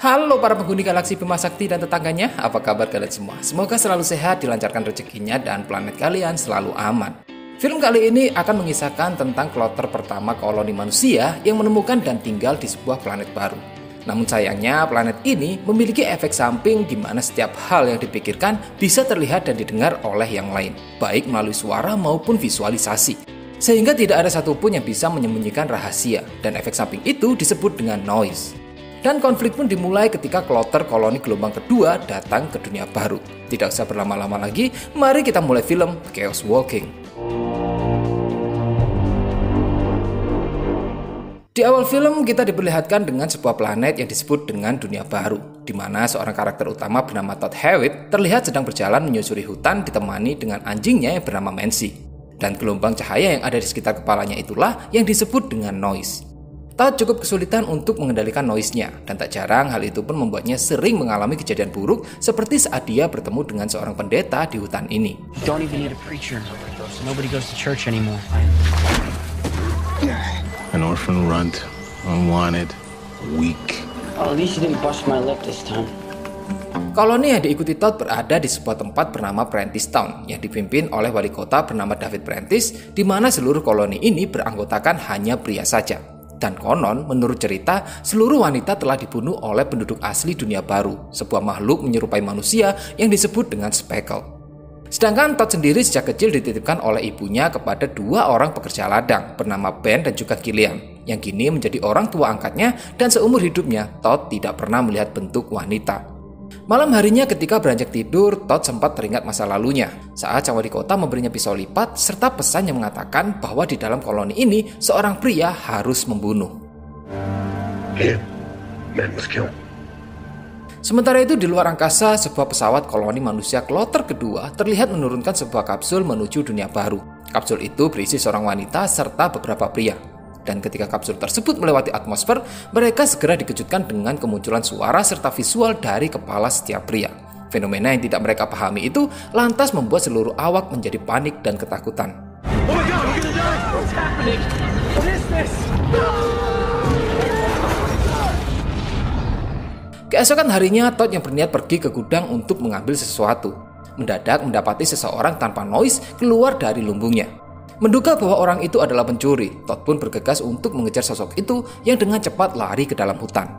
Halo para penghuni galaksi Bima Sakti dan tetangganya, apa kabar kalian semua? Semoga selalu sehat, dilancarkan rezekinya, dan planet kalian selalu aman. Film kali ini akan mengisahkan tentang kloter pertama koloni manusia yang menemukan dan tinggal di sebuah planet baru. Namun sayangnya planet ini memiliki efek samping di mana setiap hal yang dipikirkan bisa terlihat dan didengar oleh yang lain, baik melalui suara maupun visualisasi. Sehingga tidak ada satupun yang bisa menyembunyikan rahasia, dan efek samping itu disebut dengan noise. Dan konflik pun dimulai ketika kloter koloni gelombang kedua datang ke dunia baru. Tidak usah berlama-lama lagi, mari kita mulai film Chaos Walking. Di awal film kita diperlihatkan dengan sebuah planet yang disebut dengan dunia baru, di mana seorang karakter utama bernama Todd Hewitt terlihat sedang berjalan menyusuri hutan ditemani dengan anjingnya yang bernama Mancy. Dan gelombang cahaya yang ada di sekitar kepalanya itulah yang disebut dengan noise. Todd cukup kesulitan untuk mengendalikan noise-nya, dan tak jarang hal itu pun membuatnya sering mengalami kejadian buruk seperti saat dia bertemu dengan seorang pendeta di hutan ini. Don't even need a preacher. Nobody goes to church anymore. An orphan runt, unwanted, weak. Oh, at least you didn't bust my lip this time. Koloni yang diikuti Todd berada di sebuah tempat bernama Prentice Town yang dipimpin oleh wali kota bernama David Prentice, di mana seluruh koloni ini beranggotakan hanya pria saja. Dan konon, menurut cerita, seluruh wanita telah dibunuh oleh penduduk asli dunia baru, sebuah makhluk menyerupai manusia yang disebut dengan Speckle. Sedangkan Todd sendiri sejak kecil dititipkan oleh ibunya kepada dua orang pekerja ladang bernama Ben dan juga Gillian, yang kini menjadi orang tua angkatnya, dan seumur hidupnya Todd tidak pernah melihat bentuk wanita. Malam harinya ketika beranjak tidur, Todd sempat teringat masa lalunya saat sang wali kota memberinya pisau lipat serta pesan yang mengatakan bahwa di dalam koloni ini seorang pria harus membunuh. Sementara itu di luar angkasa, sebuah pesawat koloni manusia kloter kedua terlihat menurunkan sebuah kapsul menuju dunia baru. Kapsul itu berisi seorang wanita serta beberapa pria. Dan ketika kapsul tersebut melewati atmosfer, mereka segera dikejutkan dengan kemunculan suara serta visual dari kepala setiap pria. Fenomena yang tidak mereka pahami itu lantas membuat seluruh awak menjadi panik dan ketakutan. Oh my God, we're gonna die. What's happening? What is this? Keesokan harinya, Todd yang berniat pergi ke gudang untuk mengambil sesuatu. Mendadak mendapati seseorang tanpa noise keluar dari lumbungnya. Menduga bahwa orang itu adalah pencuri, Todd pun bergegas untuk mengejar sosok itu yang dengan cepat lari ke dalam hutan.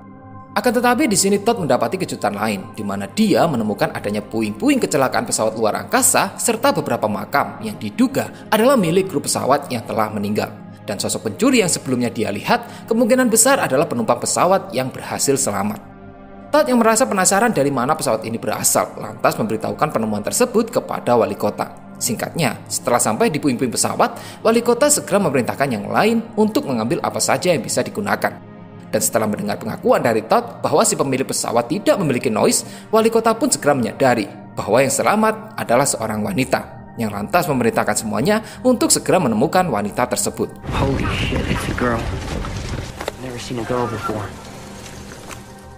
Akan tetapi di sini Todd mendapati kejutan lain, di mana dia menemukan adanya puing-puing kecelakaan pesawat luar angkasa serta beberapa makam yang diduga adalah milik kru pesawat yang telah meninggal. Dan sosok pencuri yang sebelumnya dia lihat kemungkinan besar adalah penumpang pesawat yang berhasil selamat. Todd yang merasa penasaran dari mana pesawat ini berasal, lantas memberitahukan penemuan tersebut kepada wali kota. Singkatnya, setelah sampai di puing-puing pesawat, wali kota segera memerintahkan yang lain untuk mengambil apa saja yang bisa digunakan. Dan setelah mendengar pengakuan dari Todd bahwa si pemilik pesawat tidak memiliki noise, wali kota pun segera menyadari bahwa yang selamat adalah seorang wanita, yang lantas memerintahkan semuanya untuk segera menemukan wanita tersebut. Holy shit, it's a girl. Never seen a girl before.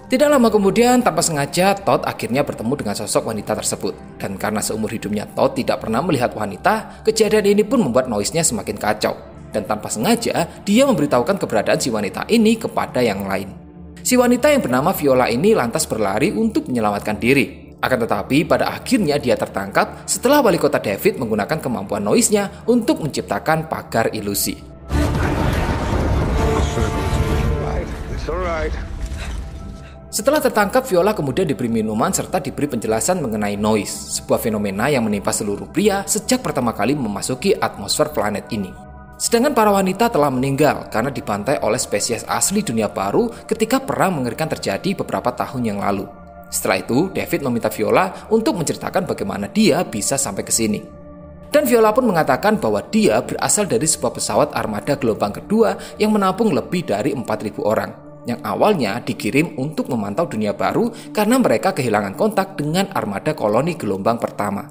Tidak lama kemudian, tanpa sengaja, Todd akhirnya bertemu dengan sosok wanita tersebut. Dan karena seumur hidupnya Todd tidak pernah melihat wanita, kejadian ini pun membuat noise-nya semakin kacau. Dan tanpa sengaja, dia memberitahukan keberadaan si wanita ini kepada yang lain. Si wanita yang bernama Viola ini lantas berlari untuk menyelamatkan diri. Akan tetapi, pada akhirnya dia tertangkap setelah wali kota David menggunakan kemampuan noise-nya untuk menciptakan pagar ilusi. Setelah tertangkap, Viola kemudian diberi minuman serta diberi penjelasan mengenai noise, sebuah fenomena yang menimpa seluruh pria sejak pertama kali memasuki atmosfer planet ini. Sedangkan para wanita telah meninggal karena dibantai oleh spesies asli dunia baru ketika perang mengerikan terjadi beberapa tahun yang lalu. Setelah itu, David meminta Viola untuk menceritakan bagaimana dia bisa sampai ke sini. Dan Viola pun mengatakan bahwa dia berasal dari sebuah pesawat armada gelombang kedua yang menampung lebih dari 4.000 orang. Yang awalnya dikirim untuk memantau dunia baru karena mereka kehilangan kontak dengan armada koloni gelombang pertama.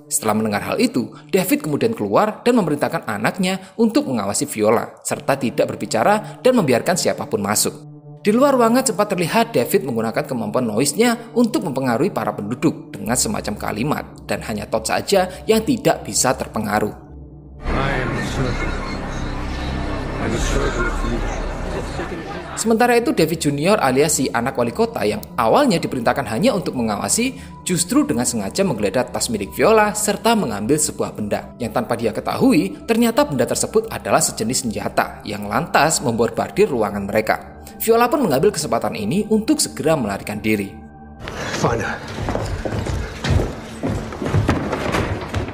Setelah mendengar hal itu, David kemudian keluar dan memerintahkan anaknya untuk mengawasi Viola, serta tidak berbicara dan membiarkan siapapun masuk. Di luar ruangan sempat terlihat David menggunakan kemampuan noise-nya untuk mempengaruhi para penduduk dengan semacam kalimat, dan hanya Todd saja yang tidak bisa terpengaruh. Sementara itu David Junior alias si anak wali kota yang awalnya diperintahkan hanya untuk mengawasi, justru dengan sengaja menggeledah tas milik Viola serta mengambil sebuah benda yang tanpa dia ketahui ternyata benda tersebut adalah sejenis senjata yang lantas membombardir ruangan mereka. Viola pun mengambil kesempatan ini untuk segera melarikan diri.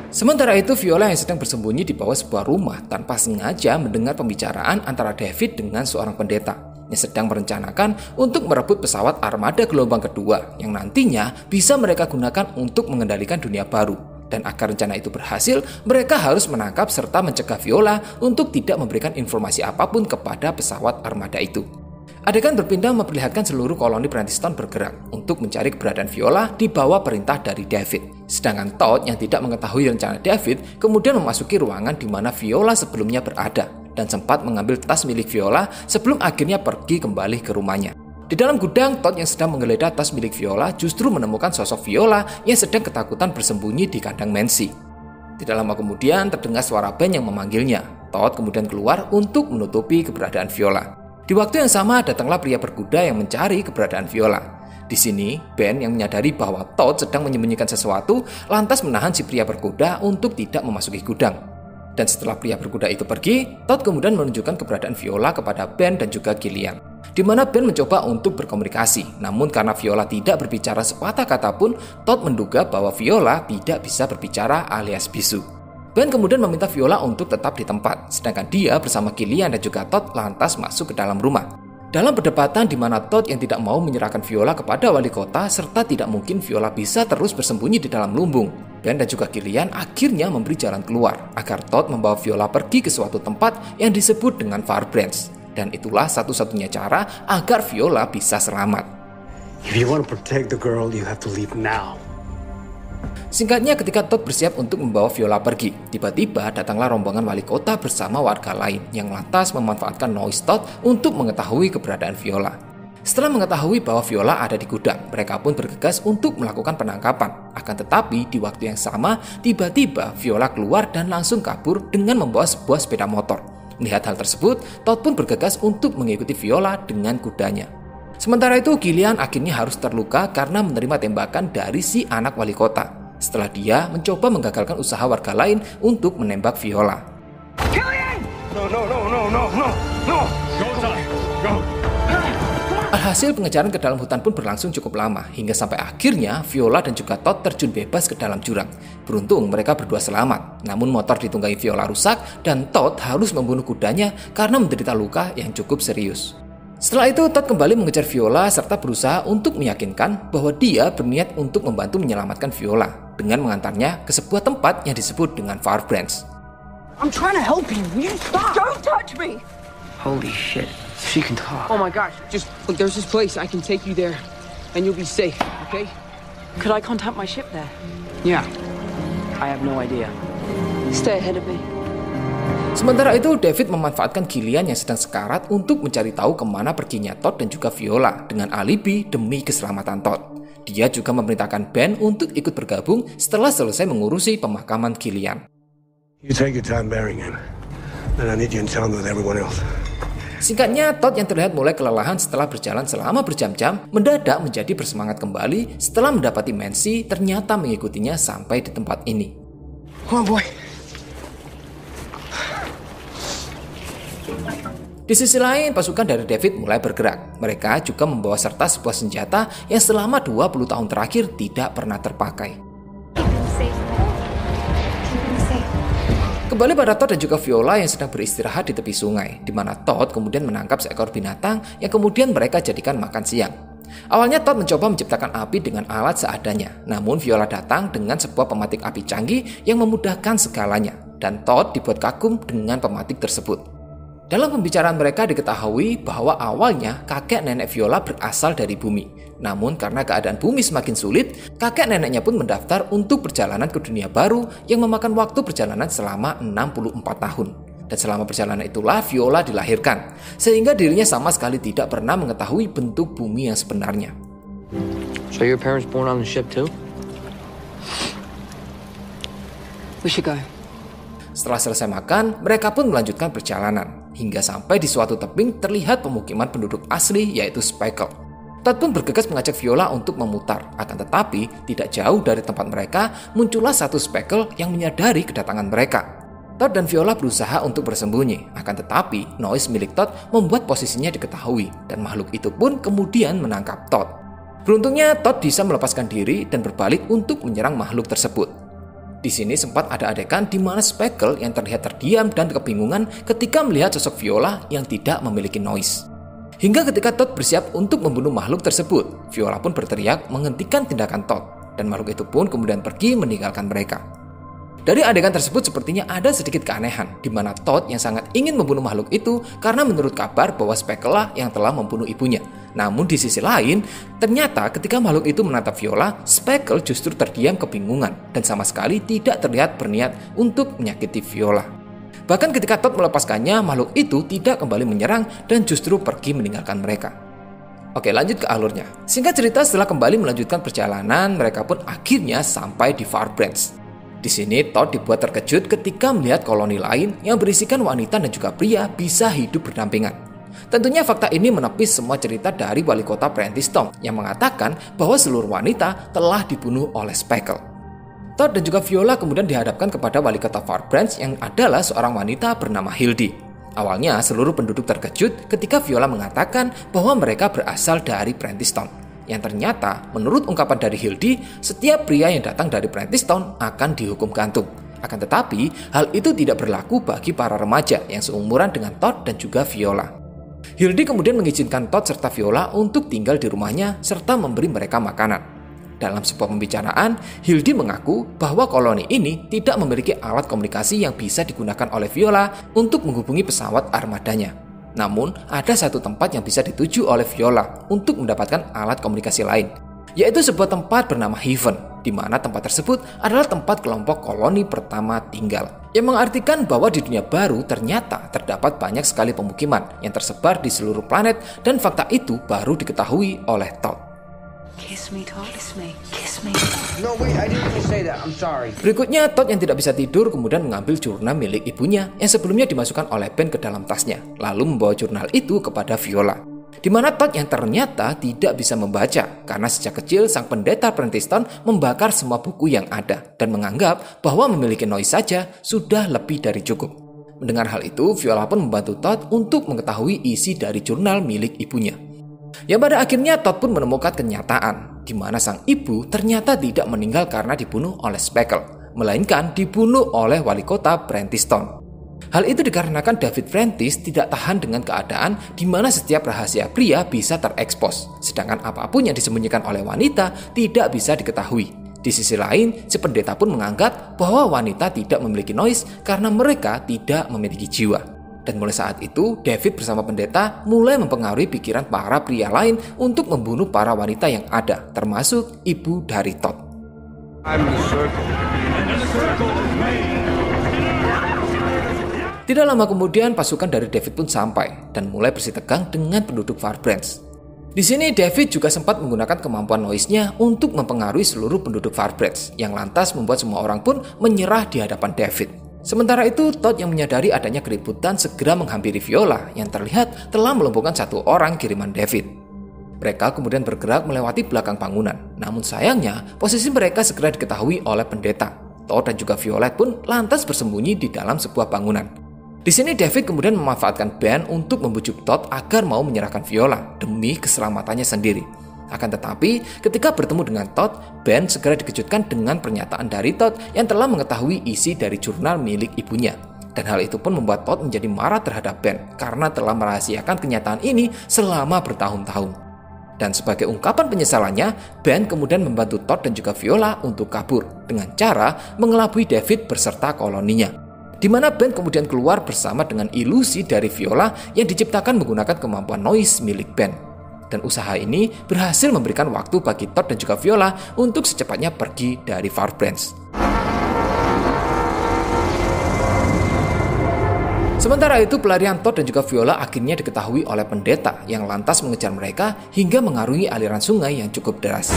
Sementara itu Viola yang sedang bersembunyi di bawah sebuah rumah tanpa sengaja mendengar pembicaraan antara David dengan seorang pendeta yang sedang merencanakan untuk merebut pesawat armada gelombang kedua yang nantinya bisa mereka gunakan untuk mengendalikan dunia baru. Dan agar rencana itu berhasil, mereka harus menangkap serta mencegah Viola untuk tidak memberikan informasi apapun kepada pesawat armada itu. Adegan berpindah memperlihatkan seluruh koloni Prentiston bergerak untuk mencari keberadaan Viola di bawah perintah dari David. Sedangkan Todd yang tidak mengetahui rencana David kemudian memasuki ruangan di mana Viola sebelumnya berada dan sempat mengambil tas milik Viola sebelum akhirnya pergi kembali ke rumahnya. Di dalam gudang, Todd yang sedang menggeledah tas milik Viola justru menemukan sosok Viola yang sedang ketakutan bersembunyi di kandang Mansi. Tidak lama kemudian terdengar suara Ben yang memanggilnya. Todd kemudian keluar untuk menutupi keberadaan Viola. Di waktu yang sama datanglah pria berkuda yang mencari keberadaan Viola. Di sini, Ben yang menyadari bahwa Todd sedang menyembunyikan sesuatu lantas menahan si pria berkuda untuk tidak memasuki gudang. Dan setelah pria berkuda itu pergi, Todd kemudian menunjukkan keberadaan Viola kepada Ben dan juga Gillian. Di mana Ben mencoba untuk berkomunikasi, namun karena Viola tidak berbicara sepatah kata pun, Todd menduga bahwa Viola tidak bisa berbicara alias bisu. Ben kemudian meminta Viola untuk tetap di tempat, sedangkan dia bersama Gillian dan juga Todd lantas masuk ke dalam rumah. Dalam perdebatan di mana Todd yang tidak mau menyerahkan Viola kepada wali kota serta tidak mungkin Viola bisa terus bersembunyi di dalam lumbung, Ben dan juga Gillian akhirnya memberi jalan keluar agar Todd membawa Viola pergi ke suatu tempat yang disebut dengan Firebrands. Dan itulah satu-satunya cara agar Viola bisa selamat. If you want to protect the girl, you have to leave now. Singkatnya, ketika Todd bersiap untuk membawa Viola pergi, tiba-tiba datanglah rombongan wali kota bersama warga lain yang lantas memanfaatkan noise Todd untuk mengetahui keberadaan Viola. Setelah mengetahui bahwa Viola ada di gudang, mereka pun bergegas untuk melakukan penangkapan. Akan tetapi, di waktu yang sama, tiba-tiba Viola keluar dan langsung kabur dengan membawa sebuah sepeda motor. Melihat hal tersebut, Todd pun bergegas untuk mengikuti Viola dengan kudanya. Sementara itu, Gillian akhirnya harus terluka karena menerima tembakan dari si anak wali kota. Setelah dia mencoba menggagalkan usaha warga lain untuk menembak Viola. Gillian! No. Go. Alhasil pengejaran ke dalam hutan pun berlangsung cukup lama, hingga sampai akhirnya Viola dan juga Todd terjun bebas ke dalam jurang. Beruntung mereka berdua selamat, namun motor ditunggangi Viola rusak dan Todd harus membunuh kudanya karena menderita luka yang cukup serius. Setelah itu Todd kembali mengejar Viola serta berusaha untuk meyakinkan bahwa dia berniat untuk membantu menyelamatkan Viola dengan mengantarnya ke sebuah tempat yang disebut dengan Firebrands. I'm trying to help you. Will you stop? Don't touch me! Holy shit. She can talk. Oh my gosh. Just look, there's this place. I can take you there. And you'll be safe, okay? Could I contact my ship there? Yeah. I have no idea. Stay ahead of me. Sementara itu, David memanfaatkan Gillian yang sedang sekarat untuk mencari tahu kemana perginya Todd dan juga Viola dengan alibi demi keselamatan Todd. Dia juga memerintahkan Ben untuk ikut bergabung setelah selesai mengurusi pemakaman Gillian. You take your time burying him. Then I need you in town with everyone else. Singkatnya, Todd yang terlihat mulai kelelahan setelah berjalan selama berjam-jam, mendadak menjadi bersemangat kembali setelah mendapati Mansi ternyata mengikutinya sampai di tempat ini. Oh boy. Di sisi lain, pasukan dari David mulai bergerak. Mereka juga membawa serta sebuah senjata yang selama 20 tahun terakhir tidak pernah terpakai. Kembali pada Todd dan juga Viola yang sedang beristirahat di tepi sungai, di mana Todd kemudian menangkap seekor binatang yang kemudian mereka jadikan makan siang. Awalnya Todd mencoba menciptakan api dengan alat seadanya, namun Viola datang dengan sebuah pematik api canggih yang memudahkan segalanya, dan Todd dibuat kagum dengan pematik tersebut. Dalam pembicaraan mereka diketahui bahwa awalnya kakek nenek Viola berasal dari bumi. Namun karena keadaan bumi semakin sulit, kakek neneknya pun mendaftar untuk perjalanan ke dunia baru yang memakan waktu perjalanan selama 64 tahun. Dan selama perjalanan itulah Viola dilahirkan, sehingga dirinya sama sekali tidak pernah mengetahui bentuk bumi yang sebenarnya. So your parents born on the ship too? We should go. Setelah selesai makan, mereka pun melanjutkan perjalanan. hingga sampai di suatu tebing terlihat pemukiman penduduk asli yaitu Speckle. Todd pun bergegas mengajak Viola untuk memutar, akan tetapi tidak jauh dari tempat mereka muncullah satu Speckle yang menyadari kedatangan mereka. Todd dan Viola berusaha untuk bersembunyi, akan tetapi noise milik Todd membuat posisinya diketahui dan makhluk itu pun kemudian menangkap Todd. Beruntungnya Todd bisa melepaskan diri dan berbalik untuk menyerang makhluk tersebut. Di sini sempat ada adegan di mana Speckle yang terlihat terdiam dan kebingungan ketika melihat sosok Viola yang tidak memiliki noise. Hingga ketika Todd bersiap untuk membunuh makhluk tersebut, Viola pun berteriak menghentikan tindakan Todd, dan makhluk itu pun kemudian pergi meninggalkan mereka. Dari adegan tersebut sepertinya ada sedikit keanehan, di mana Todd yang sangat ingin membunuh makhluk itu karena menurut kabar bahwa Speckle lah yang telah membunuh ibunya. Namun di sisi lain, ternyata ketika makhluk itu menatap Viola, Speckle justru terdiam kebingungan dan sama sekali tidak terlihat berniat untuk menyakiti Viola. Bahkan ketika Todd melepaskannya, makhluk itu tidak kembali menyerang dan justru pergi meninggalkan mereka. Oke, lanjut ke alurnya. Singkat cerita, setelah kembali melanjutkan perjalanan, mereka pun akhirnya sampai di Farbranch. Di sini Todd dibuat terkejut ketika melihat koloni lain yang berisikan wanita dan juga pria bisa hidup berdampingan. Tentunya fakta ini menepis semua cerita dari wali kota Prentiston yang mengatakan bahwa seluruh wanita telah dibunuh oleh Speckle. Todd dan juga Viola kemudian dihadapkan kepada wali kota Farbranch yang adalah seorang wanita bernama Hildy. Awalnya seluruh penduduk terkejut ketika Viola mengatakan bahwa mereka berasal dari Prentiston. Yang ternyata menurut ungkapan dari Hildy, setiap pria yang datang dari Prentiston akan dihukum gantung. Akan tetapi hal itu tidak berlaku bagi para remaja yang seumuran dengan Todd dan juga Viola. Hildy kemudian mengizinkan Todd serta Viola untuk tinggal di rumahnya serta memberi mereka makanan. Dalam sebuah pembicaraan, Hildy mengaku bahwa koloni ini tidak memiliki alat komunikasi yang bisa digunakan oleh Viola untuk menghubungi pesawat armadanya. Namun, ada satu tempat yang bisa dituju oleh Viola untuk mendapatkan alat komunikasi lain, yaitu sebuah tempat bernama Heaven, di mana tempat tersebut adalah tempat kelompok koloni pertama tinggal. Yang mengartikan bahwa di dunia baru ternyata terdapat banyak sekali pemukiman yang tersebar di seluruh planet dan fakta itu baru diketahui oleh Todd. Kiss me, Todd. Kiss me. Kiss me. No, wait, I didn't even say that. I'm sorry. Berikutnya, Todd yang tidak bisa tidur kemudian mengambil jurnal milik ibunya yang sebelumnya dimasukkan oleh Ben ke dalam tasnya, lalu membawa jurnal itu kepada Viola. Di mana Todd yang ternyata tidak bisa membaca karena sejak kecil sang pendeta Prentiston membakar semua buku yang ada dan menganggap bahwa memiliki noise saja sudah lebih dari cukup. Mendengar hal itu, Viola pun membantu Todd untuk mengetahui isi dari jurnal milik ibunya. Yang pada akhirnya Todd pun menemukan kenyataan di mana sang ibu ternyata tidak meninggal karena dibunuh oleh Speckle, melainkan dibunuh oleh wali kota Prentiston. Hal itu dikarenakan David Prentice tidak tahan dengan keadaan di mana setiap rahasia pria bisa terekspos, sedangkan apapun yang disembunyikan oleh wanita tidak bisa diketahui. Di sisi lain, si pendeta pun menganggap bahwa wanita tidak memiliki noise karena mereka tidak memiliki jiwa. Dan mulai saat itu, David bersama pendeta mulai mempengaruhi pikiran para pria lain untuk membunuh para wanita yang ada, termasuk ibu dari Todd. Tidak lama kemudian, pasukan dari David pun sampai dan mulai bersitegang dengan penduduk Farbranch. Di sini, David juga sempat menggunakan kemampuan noise-nya untuk mempengaruhi seluruh penduduk Farbranch, yang lantas membuat semua orang pun menyerah di hadapan David. Sementara itu, Todd yang menyadari adanya keributan segera menghampiri Viola yang terlihat telah melumpuhkan satu orang kiriman David. Mereka kemudian bergerak melewati belakang bangunan. Namun sayangnya, posisi mereka segera diketahui oleh pendeta. Todd dan juga Violet pun lantas bersembunyi di dalam sebuah bangunan. Di sini David kemudian memanfaatkan Ben untuk membujuk Todd agar mau menyerahkan Viola demi keselamatannya sendiri. Akan tetapi, ketika bertemu dengan Todd, Ben segera dikejutkan dengan pernyataan dari Todd yang telah mengetahui isi dari jurnal milik ibunya. Dan hal itu pun membuat Todd menjadi marah terhadap Ben karena telah merahasiakan kenyataan ini selama bertahun-tahun. Dan sebagai ungkapan penyesalannya, Ben kemudian membantu Todd dan juga Viola untuk kabur dengan cara mengelabui David beserta koloninya. Di mana Ben kemudian keluar bersama dengan ilusi dari Viola yang diciptakan menggunakan kemampuan noise milik Ben. Dan usaha ini berhasil memberikan waktu bagi Todd dan juga Viola untuk secepatnya pergi dari Farbranch. Sementara itu, pelarian Todd dan juga Viola akhirnya diketahui oleh pendeta yang lantas mengejar mereka hingga mengarungi aliran sungai yang cukup deras.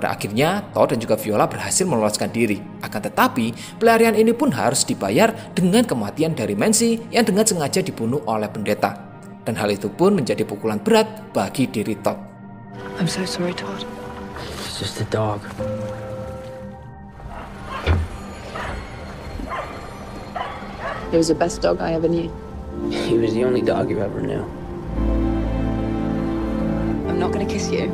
Pada akhirnya, Todd dan juga Viola berhasil meloloskan diri. Akan tetapi, pelarian ini pun harus dibayar dengan kematian dari Mancy yang dengan sengaja dibunuh oleh pendeta. Dan hal itu pun menjadi pukulan berat bagi diri Todd. I'm so sorry, Todd. It's just a dog. He was the best dog I ever knew. He was the only dog you ever knew. I'm not gonna kiss you.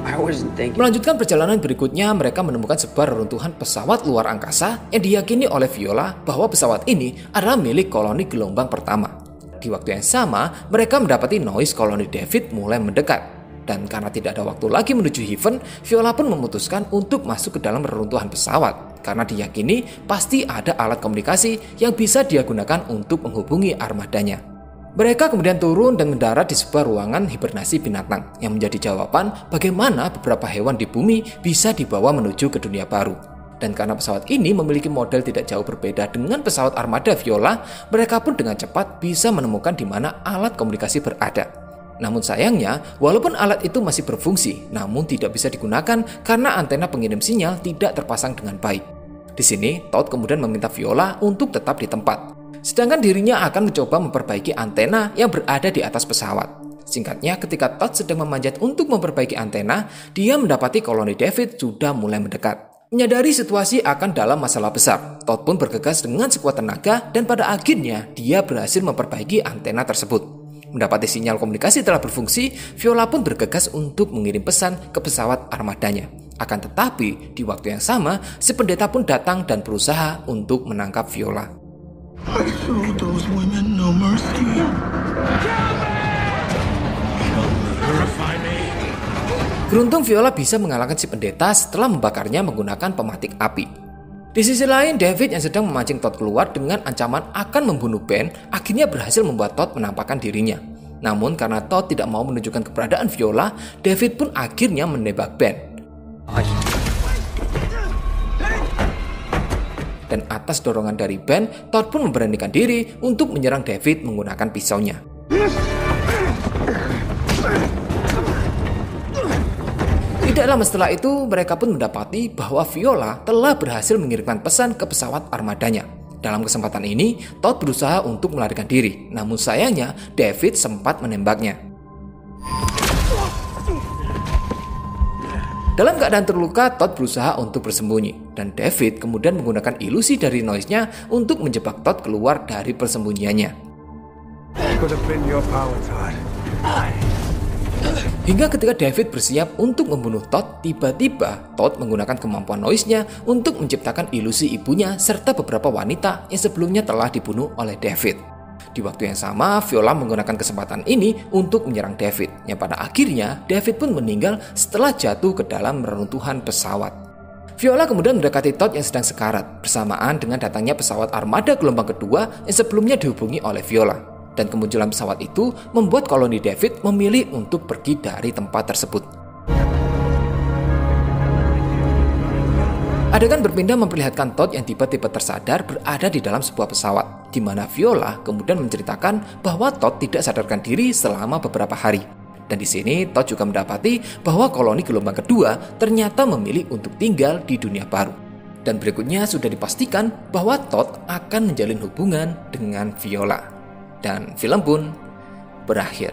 I wasn't thinking. Melanjutkan perjalanan berikutnya, mereka menemukan sebuah reruntuhan pesawat luar angkasa yang diyakini oleh Viola bahwa pesawat ini adalah milik koloni gelombang pertama. Di waktu yang sama, mereka mendapati noise koloni David mulai mendekat. Dan karena tidak ada waktu lagi menuju Heaven, Viola pun memutuskan untuk masuk ke dalam reruntuhan pesawat. Karena diyakini pasti ada alat komunikasi yang bisa dia gunakan untuk menghubungi armadanya. Mereka kemudian turun dan mendarat di sebuah ruangan hibernasi binatang yang menjadi jawaban bagaimana beberapa hewan di bumi bisa dibawa menuju ke dunia baru. Dan karena pesawat ini memiliki model tidak jauh berbeda dengan pesawat armada Viola, mereka pun dengan cepat bisa menemukan di mana alat komunikasi berada. Namun sayangnya, walaupun alat itu masih berfungsi, namun tidak bisa digunakan karena antena pengirim sinyal tidak terpasang dengan baik. Di sini, Todd kemudian meminta Viola untuk tetap di tempat. Sedangkan dirinya akan mencoba memperbaiki antena yang berada di atas pesawat. Singkatnya, ketika Todd sedang memanjat untuk memperbaiki antena, dia mendapati koloni David sudah mulai mendekat. Menyadari situasi akan dalam masalah besar, Todd pun bergegas dengan sekuat tenaga dan pada akhirnya dia berhasil memperbaiki antena tersebut. Mendapati sinyal komunikasi telah berfungsi, Viola pun bergegas untuk mengirim pesan ke pesawat armadanya. Akan tetapi, di waktu yang sama, si pendeta pun datang dan berusaha untuk menangkap Viola. I showed those women no mercy. Beruntung Viola bisa mengalahkan si pendeta setelah membakarnya menggunakan pematik api. Di sisi lain, David yang sedang memancing Todd keluar dengan ancaman akan membunuh Ben, akhirnya berhasil membuat Todd menampakkan dirinya. Namun karena Todd tidak mau menunjukkan keberadaan Viola, David pun akhirnya menembak Ben. Dan atas dorongan dari Ben, Todd pun memberanikan diri untuk menyerang David menggunakan pisaunya. Tidak lama setelah itu, mereka pun mendapati bahwa Viola telah berhasil mengirimkan pesan ke pesawat armadanya. Dalam kesempatan ini, Todd berusaha untuk melarikan diri, namun sayangnya David sempat menembaknya. Dalam keadaan terluka, Todd berusaha untuk bersembunyi, dan David kemudian menggunakan ilusi dari noise-nya untuk menjebak Todd keluar dari persembunyiannya. Could have been your power, Todd. Hingga ketika David bersiap untuk membunuh Todd, tiba-tiba Todd menggunakan kemampuan noise-nya untuk menciptakan ilusi ibunya serta beberapa wanita yang sebelumnya telah dibunuh oleh David. Di waktu yang sama, Viola menggunakan kesempatan ini untuk menyerang David, yang pada akhirnya David pun meninggal setelah jatuh ke dalam reruntuhan pesawat. Viola kemudian mendekati Todd yang sedang sekarat, bersamaan dengan datangnya pesawat armada gelombang kedua yang sebelumnya dihubungi oleh Viola. Dan kemunculan pesawat itu membuat koloni David memilih untuk pergi dari tempat tersebut. Adegan berpindah memperlihatkan Todd yang tiba-tiba tersadar berada di dalam sebuah pesawat, di mana Viola kemudian menceritakan bahwa Todd tidak sadarkan diri selama beberapa hari. Dan di sini Todd juga mendapati bahwa koloni gelombang kedua ternyata memilih untuk tinggal di dunia baru. Dan berikutnya sudah dipastikan bahwa Todd akan menjalin hubungan dengan Viola. Dan film pun berakhir.